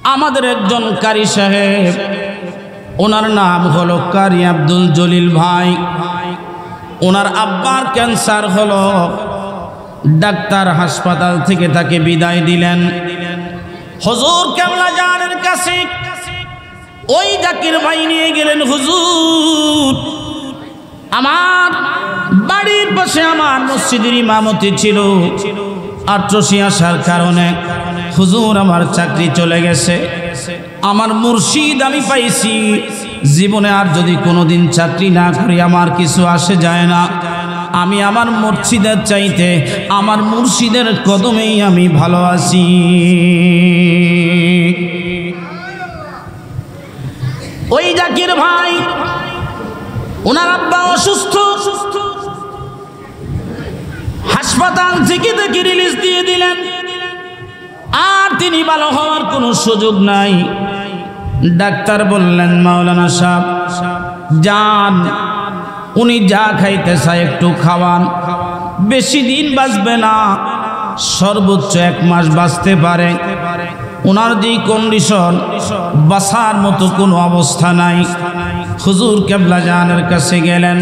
আমাদের একজন কারি সাহেব, ওনার নাম হলো কারি আব্দুল জলিল ভাই। ওনার আব্বার ক্যান্সার হলো, ডাক্তার হাসপাতাল থেকে তাকে বিদায় দিলেন। হুজুর কেবলা জানের কাছে ওই জাকির ভাই নিয়ে গেলেন। হুজুর, আমার বাড়ির পাশে আমার মসজিদের ইমামতি ছিল, আট্রসি আসার কারণে হুজুর আমার চাকরি চলে গেছে, আমার মুর্শিদ আমি পাইছি, জীবনে আর যদি কোনোদিন চাকরি না করি আমার কিছু আসে যায় না, আমি আমার মুর্শিদের চাইতে আমার মুর্শিদের কদমেই আমি ভালো আছি। ওই জাকির ভাই, ওনার আব্বা অসুস্থ, হাসপাতাল থেকে তাকে রিলিজ দিয়ে দিলেন, আর তিনি ভালো হওয়ার কোনো সুযোগ নাই। ডাক্তার বললেন, মাওলানা সাহেব যান, উনি যা খাইতে চায় একটু খাওয়ান, বেশি দিন বাঁচবে না, সর্বোচ্চ 1 মাস বাঁচতে পারে। ওনার যে কন্ডিশন, বাঁচার মতো কোনো অবস্থা নাই। হুজুর কেবলা জানের কাছে গেলেন।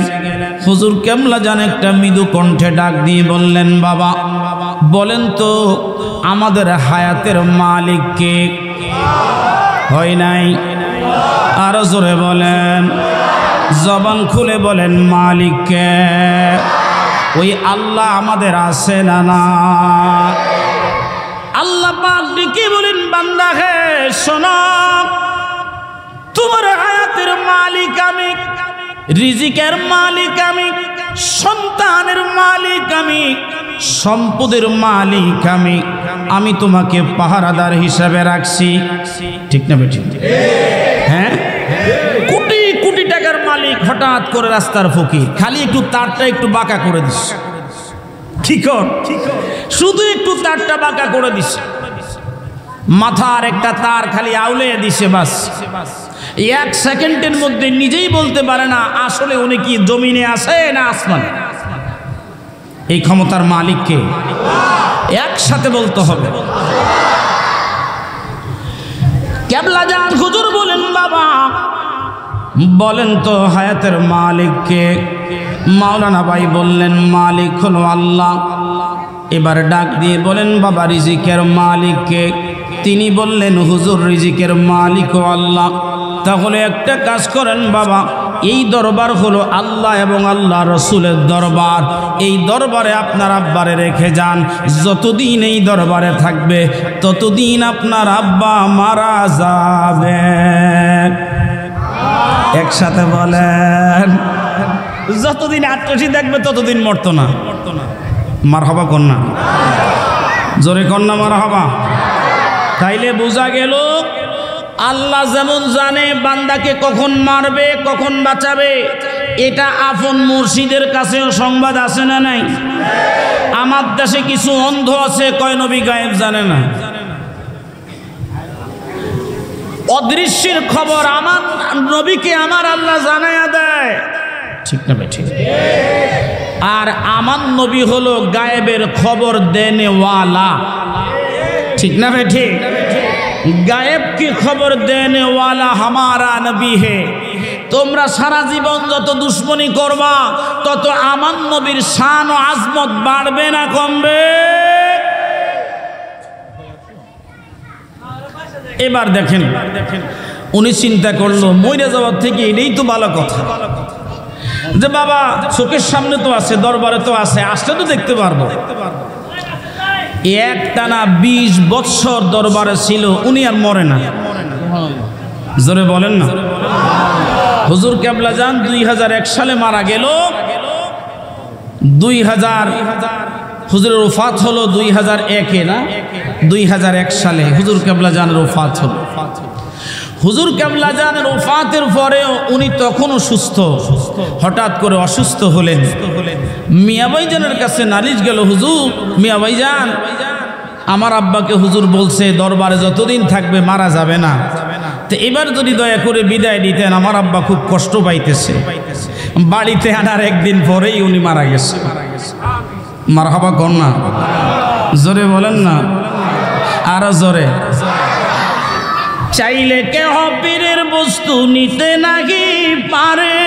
হুজুর কেবলা জান একটা মৃদু কণ্ঠে ডাক দিয়ে বললেন, বাবা বলেন তো আমাদের হায়াতের মালিক কে? হয় নাই, আরো জোরে বলেন, জবান খুলে বলেন মালিক কে? ওই আল্লাহ আমাদের আছে না না? আল্লাহ পাক ডেকে বলেন, বান্দা হে শোনো, তোমার হায়াতের মালিক আমি, রিজিকের মালিক আমি, সন্তানের মালিক আমি, সম্পদের মালিক আমি, আমি তোমাকে পাহারাদার হিসাবে রাখছি। ঠিক না বেঠিক? হ্যাঁ, কোটি কোটি টাকার মালিক হঠাৎ করে রাস্তার ফকির, খালি একটু তারটা একটু বাঁকা করে দিস, ঠিক শুধু একটু তারটা বাঁকা করে দিস, মাথার একটা তার খালি আউলে দিছে, বাস 1 সেকেন্ডের মধ্যে নিজেই বলতে পারে না আসলে উনি কি জমিনে আছে না আসমানে। এই ক্ষমতার মালিককে একসাথে বলতে হবে। কেবলা জান হুজুর বলেন, বাবা বলেন তো হায়াতের মালিককে? মাওলানা ভাই বললেন, মালিক হলো আল্লাহ। এবার ডাক দিয়ে বলেন, বাবা রিজিকের মালিককে? তিনি বললেন, হুজুর রিজিকের মালিকও আল্লাহ। তাহলে একটা কাজ করেন বাবা, এই দরবার হলো আল্লাহ এবং আল্লাহ রসুলের দরবার, এই দরবারে আপনার আব্বারে রেখে যান, যতদিন এই দরবারে থাকবে ততদিন আপনার আব্বা মারা যাবে। একসাথে বলেন, যতদিন আট্রসি দেখবে ততদিন মরতো না। মারহাবা কন্যা, জোরে কন্যা মারহাবা। তাইলে বোঝা গেল আল্লাহ যেমন জানে বান্দাকে কখন মারবে কখন বাঁচাবে, এটা আপন মুর্শিদের কাছেও সংবাদ আছে না নাই? আমার দেশে কিছু অন্ধ আছে, কয় নবী গায়েব জানে না। অদৃশ্যের খবর আমার নবীকে আমার আল্লাহ জানায়া দেয়, ঠিক না ঠিক? আর আমার নবী হলো গায়েবের খবর দেনেওয়ালা, ঠিক না ঠিক? গায়েব কি খবর দেনে ওয়ালা হামারা নবী হে। তোমরা সারা জীবন যত দুশ্মনী করবা তত আমার নবীর শান ও আজমত বাড়বে না কমবে? এবার দেখেন, উনি চিন্তা করলো মরে যাওয়ার থেকে এটাই তো ভালো কথা, যে বাবা চোখের সামনে তো আছে, দরবারে তো আছে, আসলে তো দেখতে পারবো। একটানা 20 বৎসর দরবারে ছিল, উনি আর মরে না। জোরে বলেন না। হুজুর কেবলা জান 2001 সালে মারা গেল। 2000 হুজুরের ওফাত হলো 2001-এ না, 2001 সালে হুজুর কেবলা জানের ওফাত হলো। হুজুর কেবলা জানের ওফাতের পরেও উনি তখনও সুস্থ, হঠাৎ করে অসুস্থ হলেন। মিয়া ভাইজানের কাছে নালিশ গেল, হুজুর মিয়া ভাইজান আমার আব্বাকে হুজুর বলছে দরবারে যতদিন থাকবে মারা যাবে না, তো এবার যদি দয়া করে বিদায় দিতেন, আমার আব্বা খুব কষ্ট পাইতেছে। বাড়িতে আনার একদিন পরেই উনি মারা গেছে। মারহাবা কন্যা, জোরে বলেন না, আরো জোরে। চাইলে কেহ পীরের বস্তু নিতে নাকি পারে,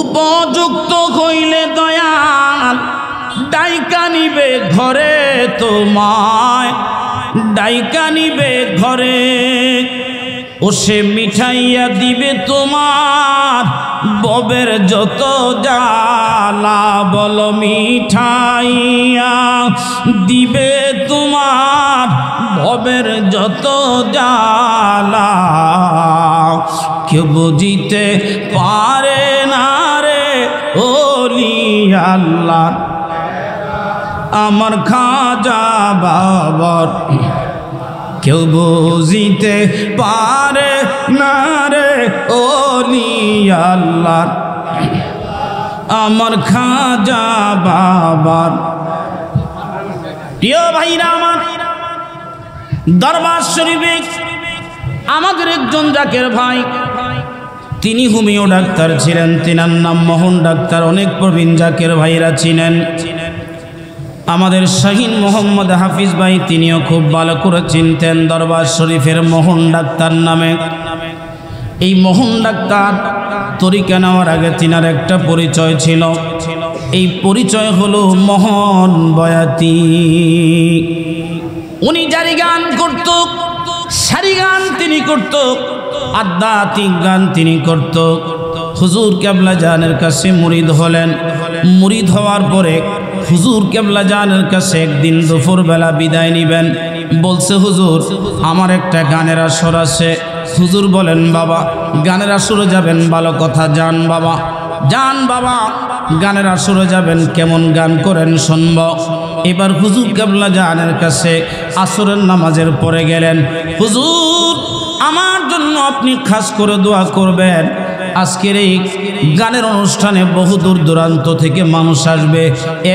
উপযুক্ত হইলে দয়াল ডাইকা নিবে ঘরে, তোমায় ডাইকা নিবে ঘরে। ও সে মিঠাইয়া দিবে তোমার ববের যত জ্বালা, বল মিঠাইয়া দিবে তোমার ববের যত জ্বালা। কেউ বুঝিতে পারে না রে ওলি আল্লাহ আমার খাজা বাবার, কেউ বুঝিতে পারে না রে ওলি আল্লাহ আমার খাজা বাবার। প্রিয় ভাইরা আমার, দরবার শরীফে আমাদের একজন জাকের ভাই, তিনি হোমিও ডাক্তার ছিলেন, তিনার নাম মোহন ডাক্তার। অনেক প্রবীণ জাকের ভাইরা চিনেন। আমাদের শাহীন মোহাম্মদ হাফিজ ভাই, তিনিও খুব ভালো করে চিনতেন দরবার শরীফের মোহন ডাক্তার নামে। এই মোহন ডাক্তার তরিকা নেওয়ার আগে তিনার একটা পরিচয় ছিল, এই পরিচয় হলো মোহন বয়াতি। উনি জারি গান করত, সারি গান তিনি করত, আধ্যাত্মিক গান তিনি করত। হুজুর কেবলা জানের কাছে মুরিদ হলেন। মুরিদ হওয়ার পরে হুজুর কেবলা জানের কাছে একদিন দুপুরবেলা বিদায় নিবেন। বলছে, হুজুর আমার একটা গানের আসর আছে। হুজুর বলেন, বাবা গানের আসরে যাবেন, ভালো কথা, যান বাবা, যান বাবা, গানের আসরে যাবেন, কেমন গান করেন শুনব। এবার হুজুর কেবলা জানের কাছে আসরের নামাজের পরে গেলেন। হুজুর আমার জন্য আপনি খাস করে দোয়া করবেন। আজকের এই গানের অনুষ্ঠানে বহু দূর দূরান্ত থেকে মানুষ আসবে।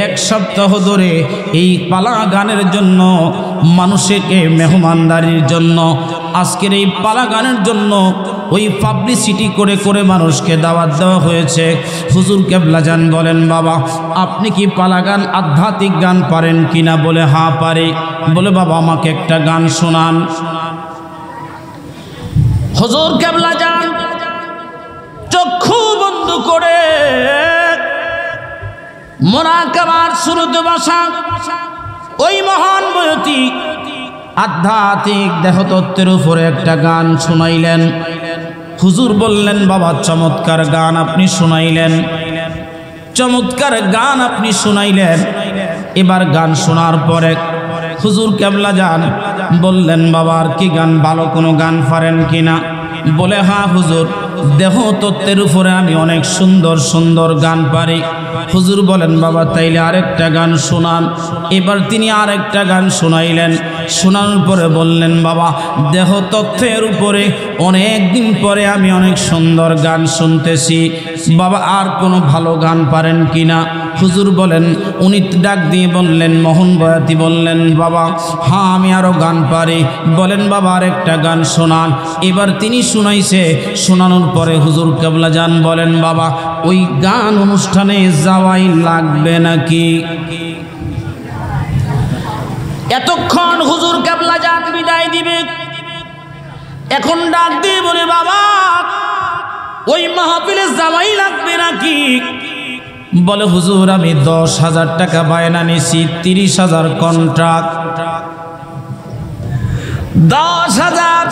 এক সপ্তাহ ধরে এই পালা গানের জন্য মানুষকে মেহমানদারির জন্য, আজকের এই পালা গানের জন্য ওই পাবলিসিটি করে করে মানুষকে দাওয়াত দেওয়া হয়েছে। হুজুর কেবলা জান বলেন, বাবা আপনি কি পালা গান আধ্যাত্মিক গান পারেন কিনা? বলে হ্যাঁ পারি। বলে, বাবা আমাকে একটা গান শোনান। হুজুর কেবলা জান চক্ষু বন্ধ করে মুরাকাবার শুরুতে বসা ওই মহান বয়তি আধ্যাত্মিক দেহতত্ত্বের উপরে একটা গান শোনাইলেন। হুজুর বললেন, বাবা চমৎকার গান আপনি শোনাইলেন, চমৎকার গান আপনি শোনাইলেন। এবার গান শোনার পরে হুজুর কেবলা জান বললেন, বাবা আর কি গান, ভালো কোনো গান পারেন কিনা? বলে, হ্যাঁ হুজুর দেহ তত্ত্বের উপরে আমি অনেক সুন্দর সুন্দর গান পারি। হুজুর বলেন, বাবা তাইলে আরেকটা গান শোনান। এবার তিনি আরেকটা গান শোনাইলেন। শোনানোর পরে বললেন, বাবা দেহ তত্ত্বের উপরে অনেক দিন পরে আমি অনেক সুন্দর গান শুনতেছি, বাবা আর কোনো ভালো গান পারেন কিনা? হুজুর বলেন, উনি ডাক দিয়ে বললেন, মোহন বয়াতি বললেন, বাবা হ্যাঁ আমি আরও গান পারি। বলেন, বাবা আরেকটা গান শোনান। এবার তিনি শুনাইছে। শোনানোর পরে হুজুর কেবলা জান বলেন, বাবা ওই গান অনুষ্ঠানে যাওয়াই লাগবে নাকি? এতক্ষণ হুজুর কেবলা জান বিদায় দিবে, এখন ডাক দিয়ে বলে, বাবা ওই মাহফিলে যাওয়াই লাগবে নাকি? বলে, হুজুর আমি 10,000 টাকা বায়না নিছি, 30,000 কন্ট্রাক্ট। 10,000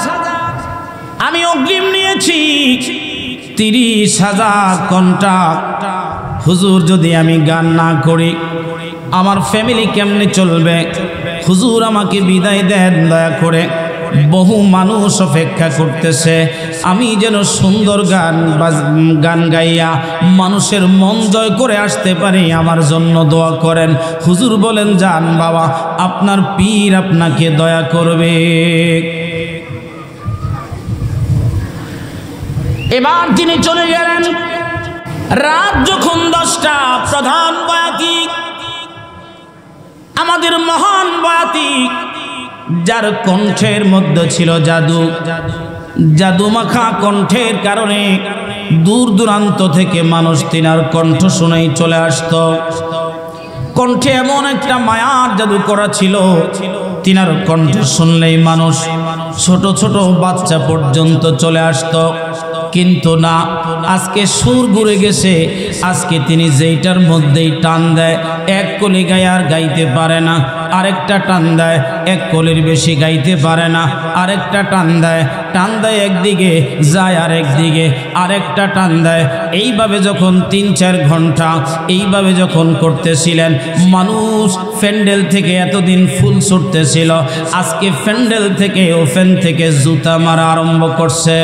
আমি অগ্রিম নিয়েছি, 30,000 কন্ট্রাক্ট। হুজুর যদি আমি গান না করি আমার ফ্যামিলি কেমনে চলবে? হুজুর আমাকে বিদায় দেন দয়া করে, বহু মানুষ অপেক্ষা করতেছে, আমি যেন সুন্দর গান গাইয়া মানুষের মন জয় করে আসতে পারি, আমার জন্য দোয়া করেন। হুজুর বলেন, যান বাবা আপনার পীর আপনাকে দয়া করবে। এবার তিনি চলে গেলেন। রাত যখন 10টা, প্রধান বয়াতি আমাদের মহান বয়াতি, যার কণ্ঠের মধ্যে ছিল জাদু, জাদু মাখা কণ্ঠের কারণে দূর দূরান্ত থেকে মানুষ তিনার কণ্ঠ শুনেই চলে আসতো। কণ্ঠে এমন একটা মায়ার জাদু করা ছিল, তিনার কণ্ঠ শুনলেই মানুষ ছোট ছোট বাচ্চা পর্যন্ত চলে আসতো। কিন্তু না, আজকে সুর ঘুরে গেছে। আজকে তিনি যেইটার মধ্যেই টান দেয়, এক কলি গায়ে আর গাইতে পারে না, আরেকটা টান দেয়, এক কলির বেশি গাইতে পারে না, আরেকটা টান দেয় একদিকে যায়, আরেকদিকে আরেকটা টান দেয়। এইভাবে যখন ৩-৪ ঘন্টা এইভাবে যখন করতেছিলেন, মানুষ প্যান্ডেল থেকে এতদিন ফুল ছুটতেছিল, আজকে প্যান্ডেল থেকে ওপেন থেকে জুতা মারা আরম্ভ করছে।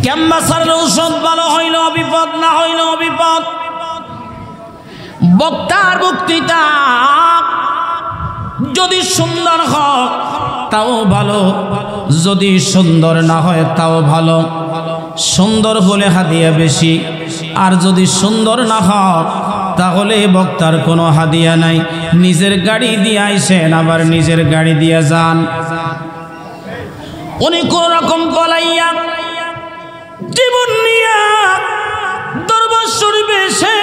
ক্যাম্বাসারের ঔষধ ভালো হইল বিপদ, না হইল বিপদ। বক্তার বক্তৃতা যদি সুন্দর হয় তাও ভালো, যদি সুন্দর না হয় তাও ভালো। সুন্দর হলে হাদিয়া বেশি, আর যদি সুন্দর না হয় তাহলে বক্তার কোনো হাদিয়া নাই। নিজের গাড়ি দিয়ে আইসেন, আবার নিজের গাড়ি দিয়ে যান। উনি কোন রকম পলাইয়া জীবন নিয়া দরবার শরীফে এসে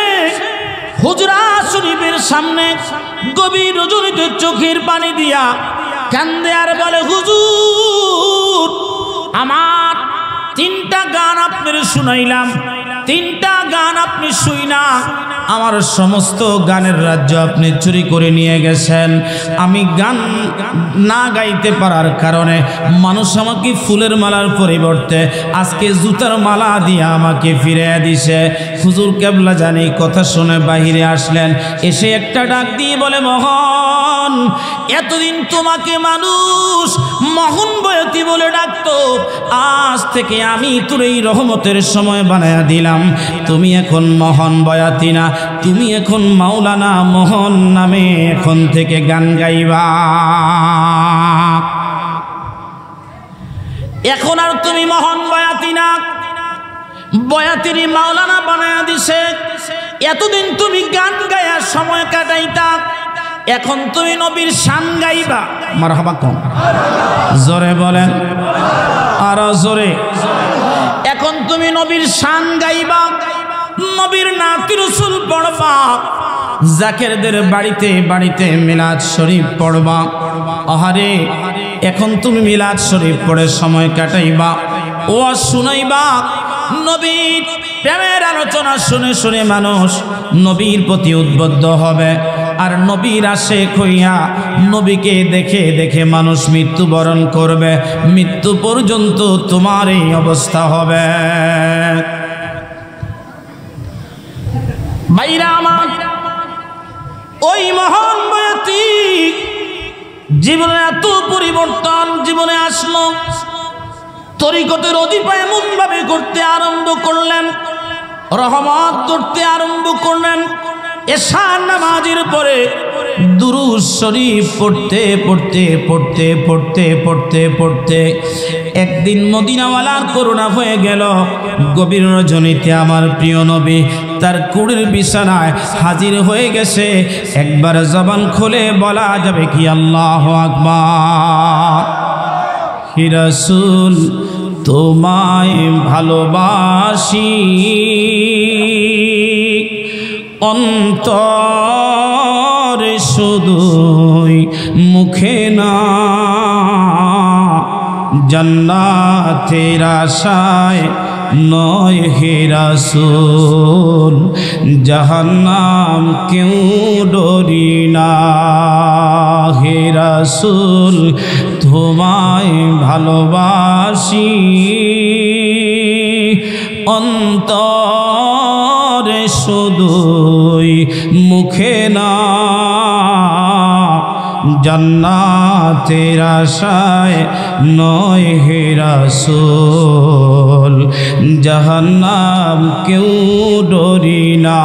হুজরা শরীফের সামনে গভীর রজনীতে চোখের পানি দিয়া কান্দে আর বলে, হুজুর আমার 3টা গান আপনার শুনাইলাম, 3টা গান আপনি শুইনা আমার সমস্ত গানের রাজ্য আপনি চুরি করে নিয়ে গেছেন। আমি গান না গাইতে পারার কারণে মানুষ আমাকে ফুলের মালার পরিবর্তে আজকে জুতার মালা দিয়ে আমাকে ফিরিয়ে দিছে। হুজুর কেবলা জানি কথা শুনে বাহিরে আসলেন, এসে একটা ডাক দিয়ে বলে, মোহন, এতদিন তোমাকে মানুষ মোহন বয়াতি বলে ডাকতো, আজ থেকে আমি তোর এই রহমতের সময় বানায়া দিলাম। তুমি এখন মোহন বয়াতি না, তুমি এখন মাওলানা মোহন নামে এখন থেকে গান গাইবা। এখন আর তুমি মোহন বয়াতি না, বয়াতির মাওলানা বানায়া দিছে। এতদিন তুমি গান গায়া সময় কাটাইতা, এখন তুমি নবীর শান গাইবা। মারহাবা কম জোরে বলেন, আর জোরে। এখন তুমি নবীর শান গাইবা, নবীর নাতি রাসূল পড়বা, জাকেরদের বাড়িতে বাড়িতে মিলাদ শরীফ পড়বা। আহারে, এখন তুমি মিলাদ শরীফ পড়ে সময় কাটাইবা, ওয়াজ শুনাইবা। নবীর প্রেমের আলোচনা শুনে শুনে মানুষ নবীর প্রতি উদ্বুদ্ধ হবে, আর নবীর আশিক হইয়া নবীকে দেখে দেখে মানুষ মৃত্যুবরণ করবে। মৃত্যু পর্যন্ত তোমার এই অবস্থা হবে। ভাইরা আমার, ওই মহান বয়াতি জীবনে এত পরিবর্তন জীবনে আসলো, তরিকতের অধিপা এমন ভাবে করতে আরম্ভ করলেন, রহমত করতে আরম্ভ করলেন। এশার নামাজের পরে দুরূদ শরীফ পড়তে পড়তে পড়তে পড়তে পড়তে পড়তে একদিন মদিনাওয়ালার করুণা হয়ে গেল। গভীর রজনীতে আমার প্রিয় নবী তার কুড়ির বিছানায় হাজির হয়ে গেছে। একবার জবান খুলে বলা যাবে কি আল্লাহু আকবার। হে রাসূল, তোমায় ভালোবাসি অন্তরে শুধুই, মুখে না, জান্নাতের আশায় নয় হে রাসূল, জাহান্নাম কেউ ডরি না। হে রাসূল, তোমায় ভালোবাসি অন্তরে শুধুই, মুখে না, জান্নাতের আশায় নয় হে রাসূল, জাহান্নাম কেউ ডরি না।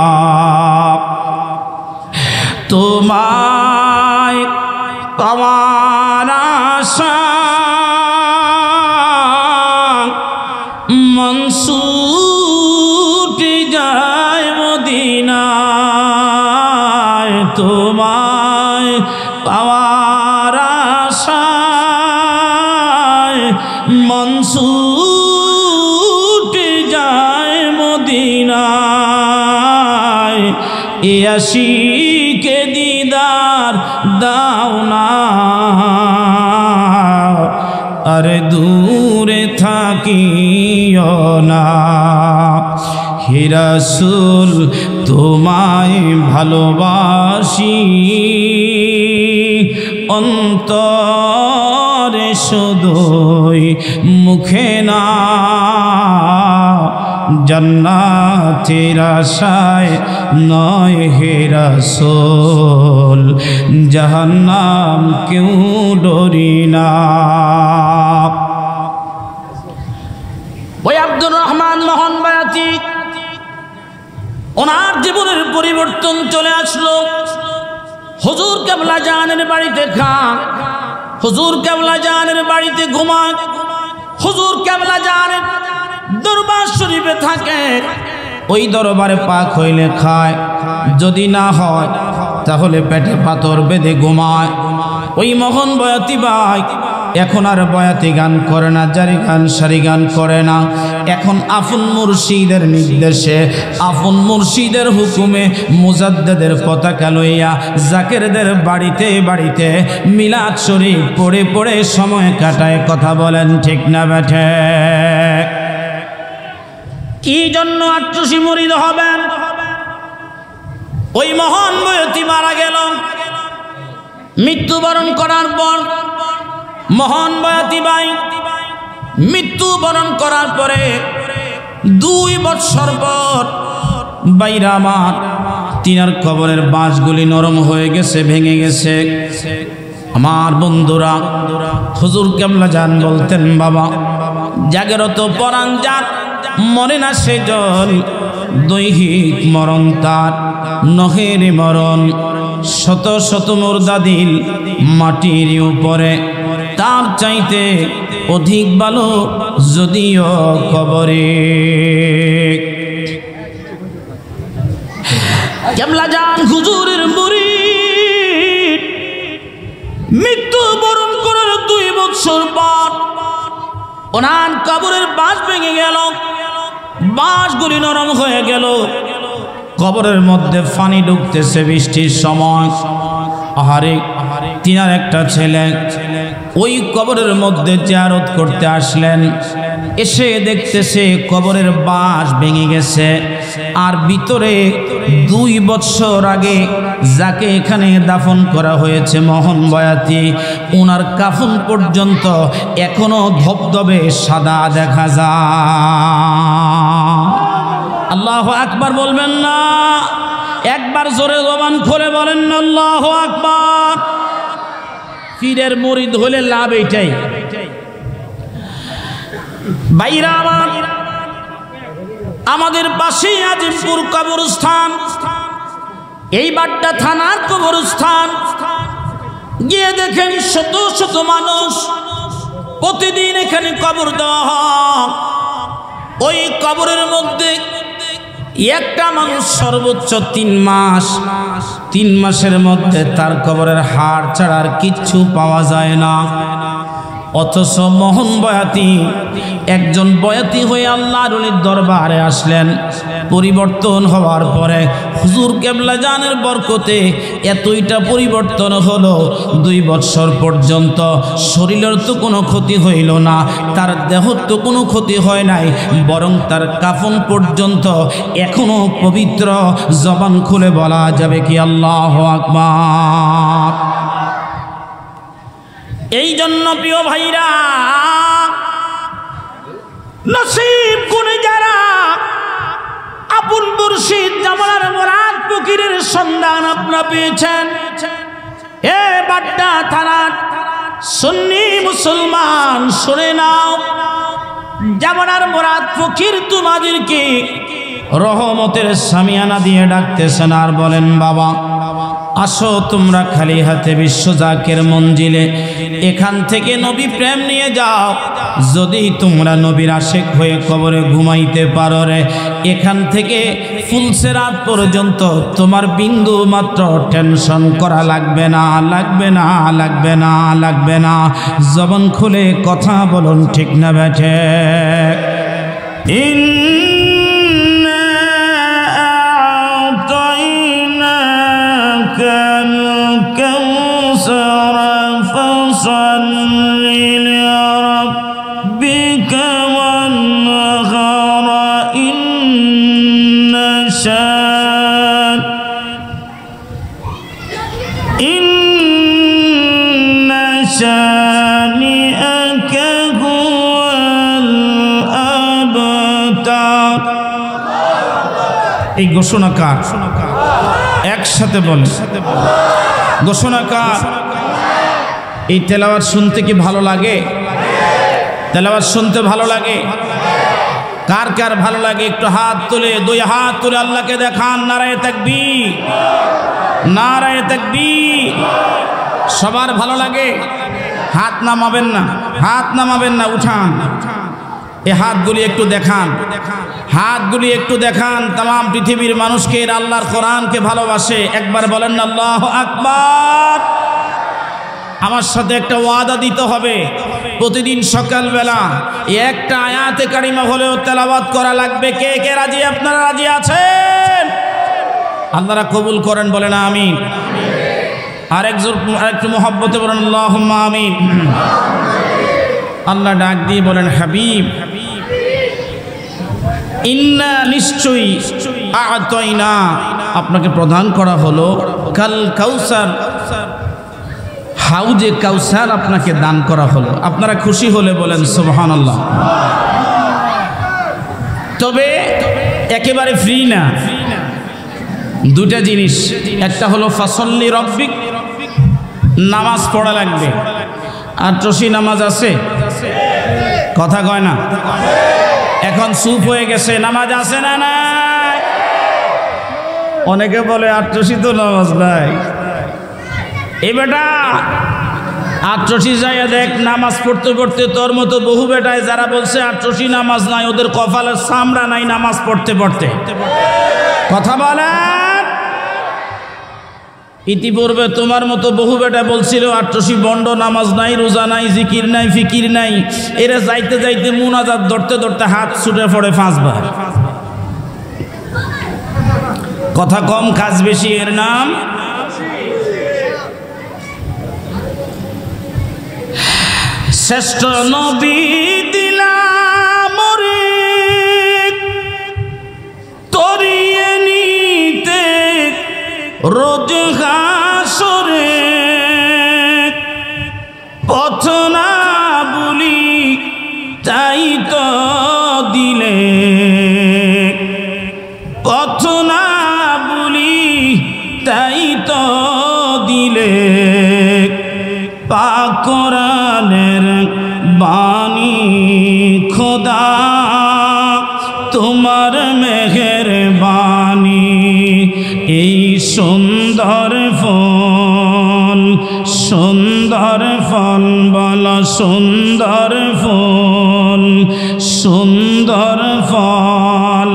তোমায় পাওয়ার আশা মন ছুটে যায় মদিনায়, তোমায় পাওয়ার আশায় মন ছুটে যায় মদিনায়। এ আশিকে দিদার আর দাও না, আরে দূরে থাকিও না। হে রাসূল তোমায় ভালোবাসি, অন্তরে শুধুই মুখে না, জান্নাতের আশায় নয় হে রাসূল, জাহান্নাম কেউ ডরি না। ওই আব্দুর রহমান মোহন বায়াতি, ওনার জীবনের পরিবর্তন চলে আসলো। হুজুর কেবলা জানের বাড়িতে খান, হুজুর কেবলা জানের বাড়িতে ঘুমান, হুজুর কেবলা জানের দরবার শরীফে থাকে, ওই দরবারে পাক হইলে খায়, যদি না হয় তাহলে পেটে পাথর বেঁধে ঘুমায়। ওই মোহন বয়াতি ভাই এখন আর বয়াতি গান করে না, জারি গান সারি গান করে না। এখন আপন মুর্শিদের নির্দেশে, আপন মুর্শিদের হুকুমে মুজাদ্দেদের পতাকা লইয়া জাকেরদের বাড়িতে বাড়িতে মিলাদ শরীফ পড়ে পড়ে সময় কাটায়। কথা বলেন ঠিক না বেঠে? কি জন্য ৮৮ মুরিদ হবেন? ওই মহান বয়তি মারা গেল, মৃত্যুবরণ করার পর মহান বয়াতি ভাই মৃত্যুবরণ করার পরে ২ বছর পর বাইরা আমার তিনার কবরের বাঁশগুলি নরম হয়ে গেছে, ভেঙে গেছে। আমার বন্ধুরা, হুজুর কেবলা জান বলতেন, বাবা জাগরত পরাণ যার মরে না সেজন, দৈহিক মরণ তার নহের মরণ। শত শত মুর্দা দিল মাটির উপরে, তার চাইতে অধিক ভালো যদিও কবরে। কেবলা জান হুজুরের মুরিদ মৃত্যুবরণ করার ২ বছর পর ওনার কবরের বাঁশ ভেঙে গেল, বাঁশগুলি নরম হয়ে গেল, কবরের মধ্যে পানি ঢুকতেছে বৃষ্টির সময়। আহারে, তিনার একটা ছেলে ওই কবরের মধ্যে জিয়ারত করতে আসলেন, এসে দেখতেছে কবরের বাঁশ ভেঙে গেছে, আর ভিতরে ২ বছর আগে যাকে এখানে দাফন করা হয়েছে মোহন বয়াতি, ওনার কাফন পর্যন্ত এখনো ধবধবে সাদা দেখা যায়। আল্লাহু আকবার বলবেন না? একবার জোরে জবান খুলে বলেন না আল্লাহু আকবার। পীরের মুরিদ হলে লাভ এইটাই। ভাইরা আমার, আমাদের পাশেই আজিমপুর কবরস্থান, এই বাড্ডা থানার কবরস্থান। গিয়ে দেখেন শত শত মানুষ প্রতিদিন এখানে কবর দেওয়া হয়। ওই কবরের মধ্যে একটা মানুষ সর্বোচ্চ ৩ মাস, ৩ মাসের মধ্যে তার কবরের হাড় ছাড়া আর কিচ্ছু পাওয়া যায় না। অথচ মোহন বয়াতি একজন বয়াতি হয়ে আল্লাহর ওলির দরবারে আসলেন। পরিবর্তন হওয়ার পরে হুজুর কেবলা জানের বরকতে এতইটা পরিবর্তন হলো, ২ বছর পর্যন্ত শরীরের তো কোনো ক্ষতি হইল না, তার দেহর তো কোনো ক্ষতি হয় নাই, বরং তার কাফন পর্যন্ত এখনো পবিত্র। জবান খুলে বলা যাবে কি আল্লাহু আকবার? এই জন্য প্রিয় ভাইরা, নসিব গুণে যারা আপন মুর্শিদ জামালার মুরাদ ফকিরের সন্ধান আপনারা পেয়েছেন, এ বাড্ডা থানার সুন্নি মুসলমান শুনে নাও, জামালার মুরাদ ফকির তোমাদেরকে রহমতের সামিয়ানা দিয়ে ডাকতেছেন আর বলেন, বাবা আসো তোমরা খালি হাতে বিশ্ব জাকের মঞ্জিলে, এখান থেকে নবী প্রেম নিয়ে যাও। যদি তোমরা নবীর আশেক হয়ে কবরে ঘুমাইতে পারো রে, এখান থেকে ফুলসেরাত পর্যন্ত তোমার বিন্দু মাত্র টেনশন করা লাগবে না, লাগবে না, লাগবে না, লাগবে না। জবান খুলে কথা বলুন, ঠিক না বেঠে? كم فصل لربك وانحر إن شانئك هو الأبتر। এই ঘোষণা কার? একসাথে বলেন, ঘোষণা কার? এই তেলাওয়াত শুনতে কি ভালো লাগে? তেলাওয়াত শুনতে ভালো লাগে? কার কার ভালো লাগে একটু হাত তুলে, দুই হাত তুলে আল্লাহকে দেখান। নারায়ে তাকবীর, নারায়ে তাকবীর। সবার ভালো লাগে? হাত নামাবেন না, হাত নামাবেন না, উঠান। এই হাতগুলি একটু দেখান, হাতগুলি একটু দেখান। তাম পৃথিবীর মানুষকে আল্লাহর কোরআনকে ভালোবাসে। একবার বলেন না আল্লাহু আকবার। আমার সাথে একটা ওয়াদা দিতে হবে, প্রতিদিন সকালবেলা একটা আয়াতে কারিমা হলেও তেলাওয়াত করা লাগবে। কে কে রাজি? আপনারা রাজি আছেন? আল্লাহরা কবুল করেন, বলেন আমিন। আরেকটু মহব্বতে বলেন আল্লাহুম্মা আমিন। আল্লাহ ডাক দিয়ে বলেন হাবিব, ইন্না নিশ্চয়ই আ'তাইনা আপনাকে প্রদান করা হলো কাল কাউসার, হাউজে কাউসার আপনাকে দান করা হলো। আপনারা খুশি হলে বলেন সুবহানাল্লাহ। তবে একেবারে ফ্রি না, দুটা জিনিস। একটা হলো ফাসল্লি রব্বিক, নামাজ পড়া লাগবে। আর টসি নামাজ আছে? কথা কয় না, এখন চুপ হয়ে গেছে। নামাজ আছে না নাই? অনেকে বলে আটটসি তো নামাজ নাই। এই বেটা আটটসি যাইয়া দেখ, নামাজ পড়তে পড়তে তোর মতো বহু বেটায় যারা বলছে আটটসি নামাজ নাই, ওদের কপালের চামড়া নাই নামাজ পড়তে পড়তে। কথা বলেন। ইতিপূর্বে তোমার মতো বহু বেটা বলছিল আটটসি বন্ড, নামাজ নাই, রোজা নাই, জিকির নাই, ফিকির নাই। এরা যাইতে যাইতে মুনাজাত ধরতে ধরতে হাত ছুটে পড়ে 5 বার। কথা কম, কাজ বেশি। এর নাম শ্রেষ্ঠ নবী দিলাম তরিয়ে নিতে রোজ হাসরে, পথ না বলি তাই তো দিলে, পথ না বলি তাই তো দিলে। পাক কোরআনের বাণী খোদা তোমার মেহেরবানি, এই সুন্দর ফল, সুন্দর ফল, বল সুন্দর ফল, সুন্দর ফল,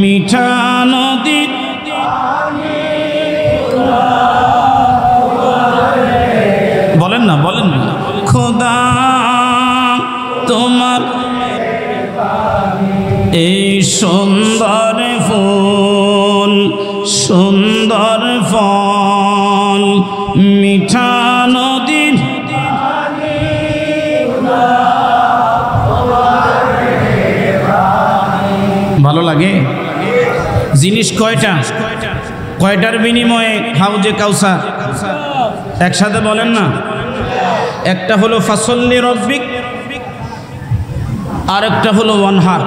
মিঠা নদী বলেন না, বলেন না। খোদা তোমার এই সুন্দর ফুল, সুন্দর ফল, মিঠা নদী। ভালো লাগে? জিনিস কয়টা? কয়টার বিনিময়ে হাউজে কাউসার? একসাথে বলেন না। একটা হলো ফাসল্লি রব্বিক, আর একটা হলো ওয়ানহার।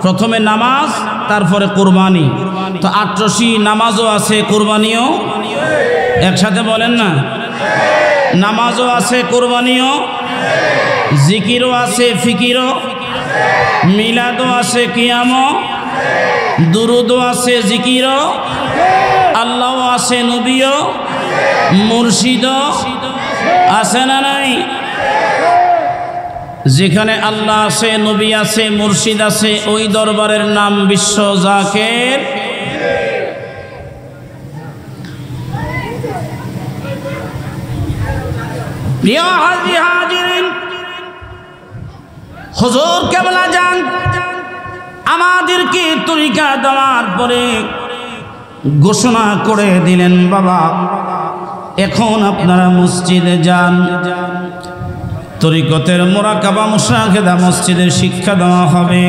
প্রথমে নামাজ, তারপরে কুরবানি। তো আটটসি নামাজও আছে, কুরবানিও। একসাথে বলেন না। নামাজও আছে, কুরবানিও, জিকিরও আছে, ফিকিরও, মিলাদও আছে, কিয়ামও, দুরুদও আছে, জিকিরও, আল্লাহও আছে, নবীও, মুর্শিদও আছে না নাই? যেখানে আল্লাহ আছে, নবী আছে, মুর্শিদ আছে, ওই দরবারের নাম বিশ্ব জাকের। প্রিয় হাজী হাজিরিন, হুজুর কেবলা যান আমাদেরকে তরিকা দেওয়ার পরে ঘোষণা করে দিলেন, বাবা এখন আপনারা মসজিদে যান। তরিকতের মুরাকাবা মুশাহেদা মসজিদের শিক্ষা দেওয়া হবে।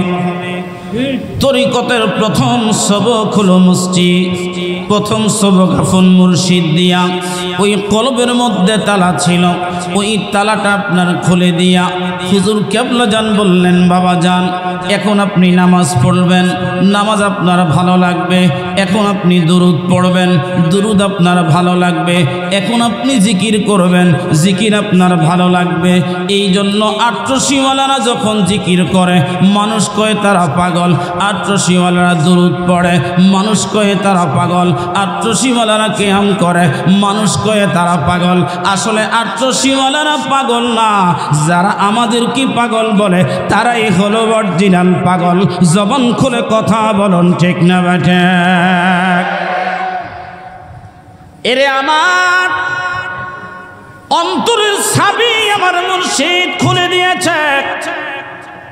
তরিকতের প্রথম সবক হলো মসজিদ, প্রথম সবক আফন মুর্শিদ দিয়া। ওই কলবের মধ্যে তালা ছিল, ওই তালাটা আপনার খুলে দিয়া হুজুর কেবলা জান বললেন, বাবা যান এখন আপনি নামাজ পড়বেন, নামাজ আপনার ভালো লাগবে। এখন আপনি দুরুদ পড়বেন, দুরুদ আপনার ভালো লাগবে। এখন আপনি জিকির করবেন, জিকির আপনার ভালো লাগবে। এই জন্য আট্রসিওয়ালারা যখন জিকির করে মানুষ কয়ে তারা পাগল, আট্রসিওয়ালারা দুরুদ পড়ে মানুষ কয়ে তারা পাগল, আট্রসিওয়ালারা কিয়াম করে মানুষ কয়ে তারা পাগল। আসলে আট্রসিওয়ালারা পাগল না, যারা আমাদেরকে পাগল বলে তারাই হলো অরিজিনাল পাগল। জবান খুলে কথা বলুন, ঠিক না বেঠে? এরে আমার অন্তরের চাবি আমার মুর্শিদ খুলে দিয়েছে।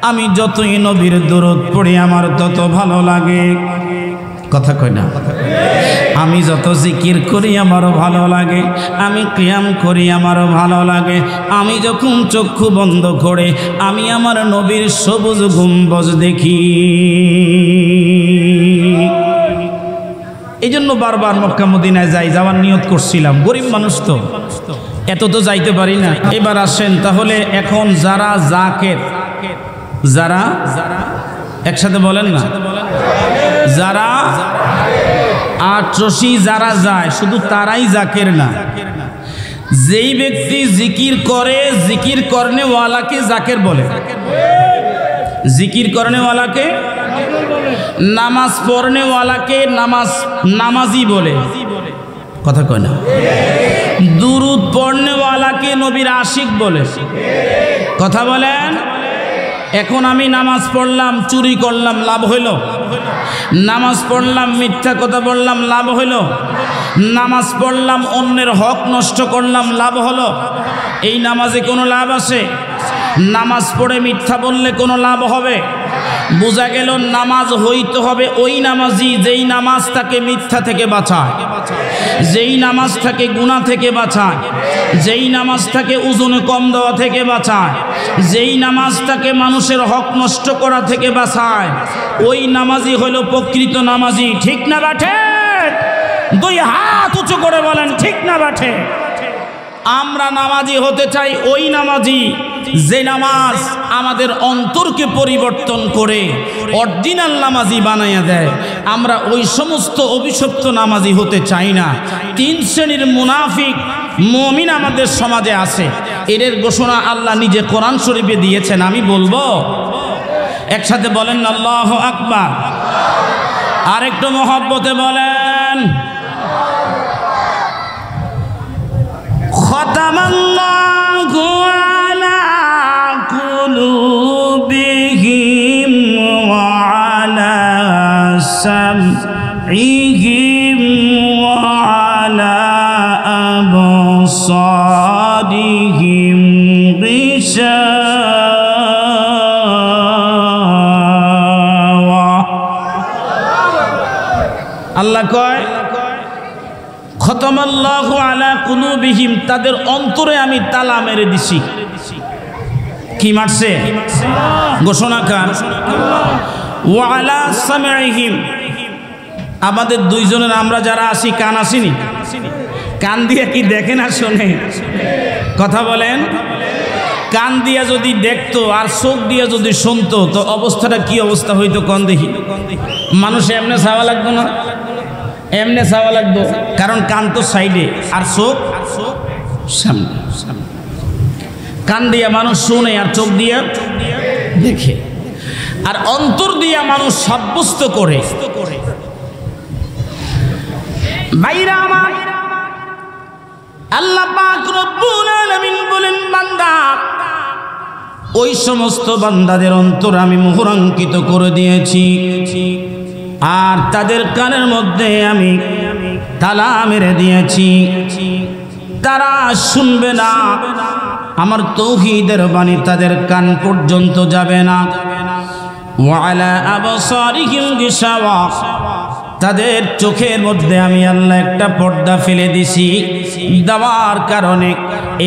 আমি যতই নবীর দরুদ পড়ি আমার তত ভালো লাগে। কথা কই না? আমি যত জিকির করি আমারও ভালো লাগে, আমি কিয়াম করি আমারও ভালো লাগে। আমি যখন চক্ষু বন্ধ করে আমি আমার নবীর সবুজ গম্বুজ দেখি। এই জন্য বারবার মক্কা মদিনায় যাওয়ার নিয়ত করছিলাম। গরিব মানুষ তো, এত তো যাইতে পারি না। এবার আসেন তাহলে। এখন যারা জাকের, যারা একসাথে বলেন না, যারা আট্রসি যারা যায় শুধু তারাই জাকের না। যেই ব্যক্তি জিকির করে, জিকির করনেওয়ালাকে জাকের বলে। জিকির করনেওয়ালাকে, নামাজ পড়নেওয়ালাকে নামাজি বলে। কথা কয় না? দুরুদ পড়নেওয়ালাকে নবীর আশিক বলে। কথা বলেন? এখন আমি নামাজ পড়লাম, চুরি করলাম, লাভ হইল? নামাজ পড়লাম, মিথ্যা কথা বললাম, লাভ হইল? নামাজ পড়লাম, অন্যের হক নষ্ট করলাম, লাভ হলো? এই নামাজে কোনো লাভ আছে? নামাজ পড়ে মিথ্যা বললে কোনো লাভ হবে? বোঝা গেল নামাজ হইতে হবে ওই নামাজি যেই নামাজ তাকে মিথ্যা থেকে বাঁচায়, যেই নামাজ তাকে গুনাহ থেকে বাঁচায়, যেই নামাজ তাকে ওজনে কম দেওয়া থেকে বাঁচায়, যেই নামাজ তাকে মানুষের হক নষ্ট করা থেকে বাঁচায়। ওই নামাজি হলো প্রকৃত নামাজি। ঠিক না বাঠে? দুই হাত উঁচু করে বলেন, ঠিক না বাঠে? আমরা নামাজি হতে চাই ওই নামাজি যে নামাজ আমাদের অন্তরকে পরিবর্তন করে অরিজিনাল নামাজি বানাইয়া দেয়। আমরা ওই সমস্ত অভিশপ্ত নামাজি হতে চাই না। তিন শ্রেণীর মুনাফিক মুমিন আমাদের সমাজে আছে। এর ঘোষণা আল্লাহ নিজে কোরআন শরীফে দিয়েছেন। আমি বলবো, একসাথে বলেন আল্লাহু আকবার। আরেকটু মহব্বতে বলেন, খতামাল্লাহু আলা কুলুবিহিম ওয়া আলা সামইহিম ওয়া আলা আবসারিহিম গিশাওয়া। আল্লাহ কয় খতমাল্লাহু আলা কুলুবিহিম, তাদের অন্তরে আমি তালা মেরে দিছি। কি মারছে? ঘোষণাকার। ওয়া আলা সামইহিম, আমাদের দুইজনের আমরা যারা আছি কান আসিনি? কান দিয়ে কি দেখে না শোনে? কথা বলেন। কান দিয়া যদি দেখতো আর চোখ দিয়া যদি শুনতো তো অবস্থাটা কি অবস্থা হইতো কোন দেখি? মানুষ এমনি চাওয়া লাগতো না? এমনি চাওয়া লাগতো, কারণ কান তো সাইডে আর চোখ সামনে। কান দিয়া মানুষ শুনে আর চোখ দিয়া দেখে, আর অন্তর দিয়া মানুষ সাব্যস্ত করে। ভাইরা আমার, আল্লাহ পাক রব্বুল আলামিন বলেন, বান্দা, ওই সমস্ত বান্দাদের অন্তর আমি মোহরাঙ্কিত করে দিয়েছি, আর তাদের কানের মধ্যে আমি তালা মেরে দিয়েছি। তারা শুনবে না, আমার তৌহিদের বাণী তাদের কান পর্যন্ত যাবে না। ওয়া আলা আবসারিহিম গিশাওয়া, তাদের চোখের মধ্যে আমি আল্লাহ একটা পর্দা ফেলে দিছি, দেওয়ার কারণে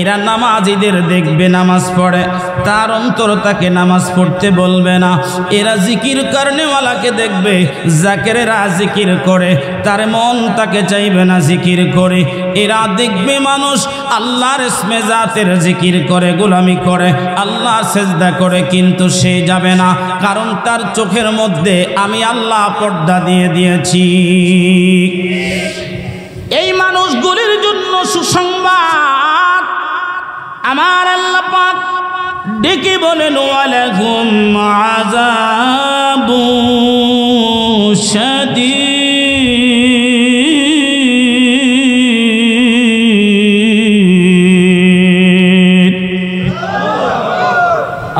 এরা নামাজিদের দেখবে নামাজ পড়ে, তার অন্তর তাকে নামাজ পড়তে বলবে না। এরা জিকির করনেওয়ালাকে দেখবে, জাকেরেরা জিকির করে, তার মন তাকে চাইবে না জিকির করে। এরা দেখবে মানুষ আল্লাহর ইসমে জাতের জিকির করে, গোলামি করে, আল্লাহর সেজদা করে, কিন্তু সে যাবে না, কারণ তার চোখের মধ্যে আমি আল্লাহ পর্দা দিয়ে দিয়েছি। এই মানুষগুলির জন্য সুসংবাদ আমার আল্লাহ পাক ডেকে বলেন, ওয়ালাকুম আযাবু শাদীদ।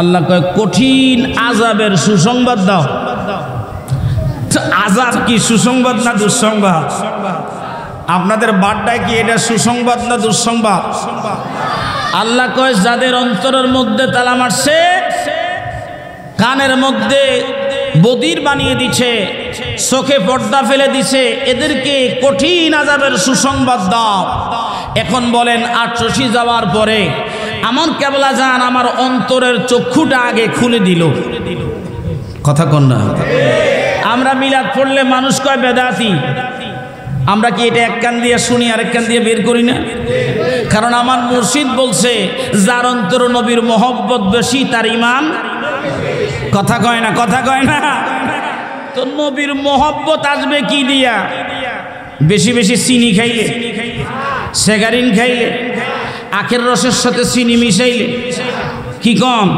আল্লাহ কয় কঠিন আযাবের সুসংবাদ দাও। আযাব কি সুসংবাদ না দুঃসংবাদ? আপনাদের বাড্ডায় কি এটা সুসংবাদ না দুঃসংবাদ? আল্লাহ কয় যাদের অন্তরের মধ্যে তালা মারছে, কানের মধ্যে বদির বানিয়ে দিছে, চোখে পর্দা ফেলে দিছে, এদেরকে কঠিন আযাবের সুসংবাদ দাও। এখন বলেন, ৮৮ যাওয়ার পরে আমার কেবলা জান আমার অন্তরের চক্ষুটা আগে খুলে দিল। কথা কন না? আমরা মিলাদ পড়লে মানুষ কয় বেদাতি, আমরা কি এটা এক কান দিয়ে শুনি আর এক কান দিয়ে বের করি না? কারণ আমার মুর্শিদ বলছে, যার অন্তর নবীর মহব্বত বেশি তার ঈমান। কথা কয় না? কথা কয় না? তো নবীর মহব্বত আসবে কি দিয়া? বেশি বেশি চিনি খাইলে, সেগারিন খাইলে, আখের রসের সাথে চিনি মিশাইলে কি কম?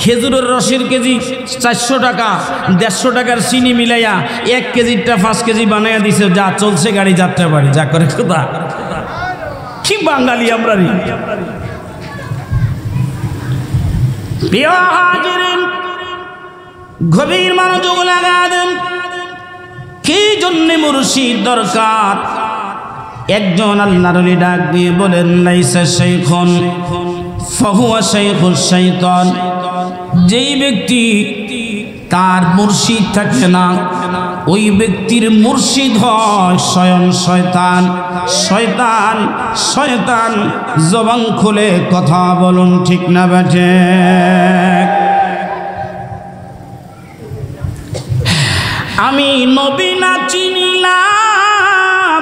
খেজুরের রসের কেজি 400 টাকা, 150 টাকার চিনি মিলাইয়া 1 কেজিটা 5 কেজি বানাইয়া দিছে, যা চলছে গাড়ি যাত্রা বাড়ি, যা করে খোদা। কি বাঙালি আমরা রে! প্রিয় হাজিরিন, গভীর মনোযোগ লাগান। কি জন্য মুর্শিদ দরকার? একজন আল্লাহর ওলি ডাক দিয়ে বলেন, লাইসা শাইখুন ফাহুয়া শাইখুশ শাইতান। যেই ব্যক্তি তার মুর্শিদ থাকে না, ওই ব্যক্তির মুর্শিদ হয় স্বয়ং শয়তান। শয়তান শয়তান জবান খুলে কথা বলুন, ঠিক না বেঠে? আমি নবী না চিনিলাম,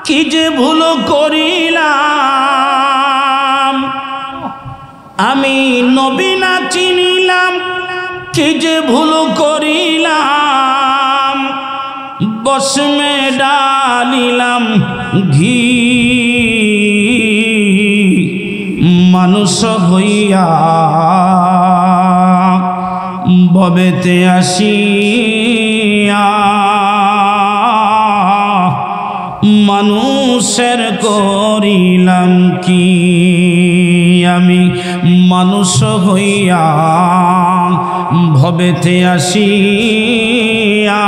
কি যে ভুল করিলাম। আমি নবী না চিনিলাম, কি যে ভুল করিলাম। বসমে ডালিলাম ঘি, মানুষ হইয়া ভবেতে আসিয়া মানুষের করিলাম কি। আমি মানুষ হইয়া ভবেতে আসিয়া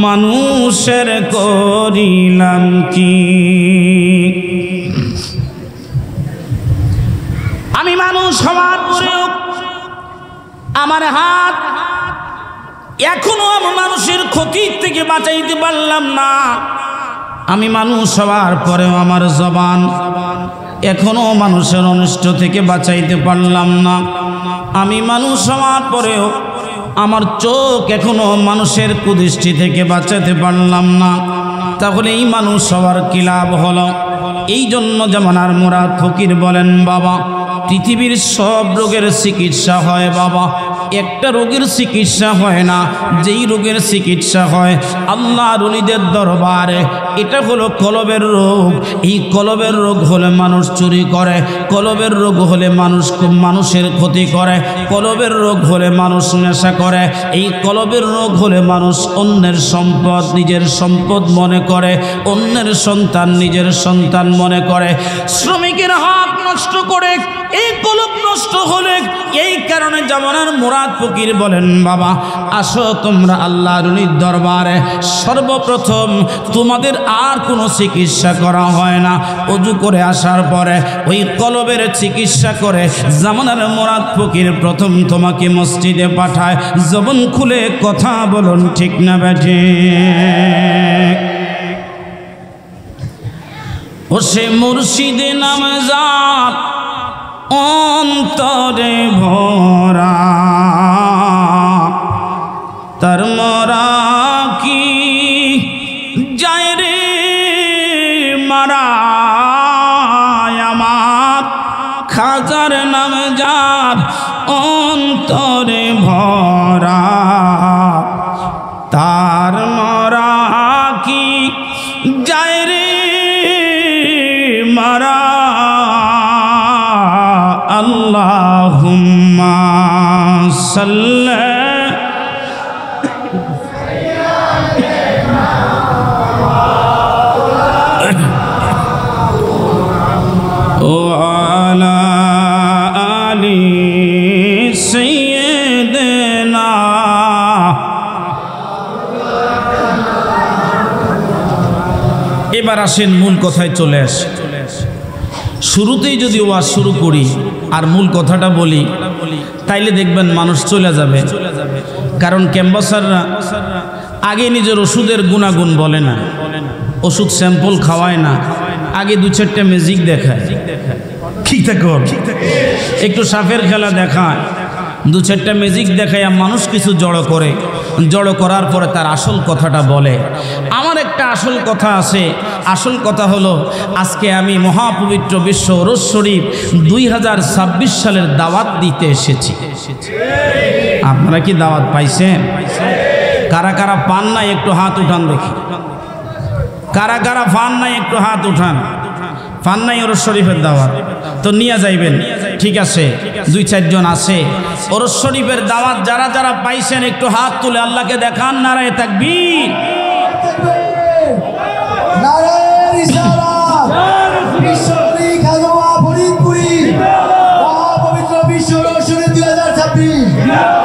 মানুষের করিলাম কি। আমি মানুষ হওয়ার পরেও আমার হাত এখনো আমার মানুষের ক্ষতি থেকে বাঁচাইতে পারলাম না। আমি মানুষ হওয়ার পরেও আমার জবান এখনো মানুষের অনিষ্ট থেকে বাঁচাইতে পারলাম না। আমি মানুষ হওয়ার পরেও আমার চোখ এখনো মানুষের কুদৃষ্টি থেকে বাঁচাতে পারলাম না। তাহলে এই মানুষ হওয়ার কি লাভ হলো? এই জন্য জামানার মুরাদ ফকির বলেন, বাবা পৃথিবীর সব রোগের চিকিৎসা হয় বাবা, একটা রোগের চিকিৎসা হয় না। যেই রোগের চিকিৎসা হয় আল্লাহর ওলিদের দরবারে, এটা হলো কলবের রোগ। এই কলবের রোগ হলে মানুষ চুরি করে, কলবের রোগ হলে মানুষের ক্ষতি করে, কলবের রোগ হলে মানুষ নেশা করে, এই কলবের রোগ হলে মানুষ অন্যের সম্পদ নিজের সম্পদ মনে করে, অন্যের সন্তান নিজের সন্তান মনে করে, শ্রমিকের হক নষ্ট করে। এই কলব নষ্ট হলে এই কারণে জামানার মুরাদ মুরাদ ফকির বলেন, বাবা আসো তোমরা আল্লাহর ওলির দরবারে। সর্বপ্রথম তোমাদের আর কোনো চিকিৎসা করা হয় না, ওযু করে আসার পরে ওই কলবের চিকিৎসা করে জামানার মুরাদ ফকির প্রথম তোমাকে মসজিদে পাঠায়। জবান খুলে কথা বলুন, ঠিক না বেঠে? ও সে মুর্শিদে নামজাদ অন্তরে ভরা, তার মরা কি যায় রে মারা। আমার খাজার নামজাদ অন্তরে ভরা, তার মরা কি যায় রে মারা। আল্লাহুম্মা সাল্লি ওয়ালা আলি সাইয়্যিদিনা। এবার আসেন মূল কথায় চলে আসি। শুরুতেই যদি ওয়াজ শুরু করি আর মূল কথাটা বলি, তাইলে দেখবেন মানুষ চলে যাবে। কারণ ক্যাম্পাসাররা আগে নিজের ওষুধের গুণাগুণ বলে না, ওষুধ স্যাম্পল খাওয়ায় না, আগে দু চারটে ম্যাজিক দেখায়। ঠিক থাকে, একটু সাপের খেলা দেখায়, দু চারটা ম্যাজিক দেখায়, মানুষ কিছু জড়ো করে, জড়ো করার পরে তার আসল কথাটা বলে। আমার একটা আসল কথা আছে। আসল কথা হলো, আজকে আমি মহাপবিত্র বিশ্ব ওরস শরীফ 2026 সালের দাওয়াত দিতে এসেছি। আপনারা কি দাওয়াত পাইছেন? কারা কারা পান নাই একটু হাত উঠান দেখি। কারা কারা পান নাই একটু হাত উঠান। পান নাই ওরস শরীফের দাওয়াত? তো নিয়ে যাইবেন। ঠিক আছে, 2-4 জন আছে। ওরস শরীফের দাওয়াত যারা যারা পাইছেন একটু হাত তুলে আল্লাহকে দেখান। নারায়ে তাকবীর, নারায়ে রিসালাত। বিশ্বকবি খাজা ফরিদপুরি মহাপবিত্র বিশ্ব ওরস শরীফ 2026।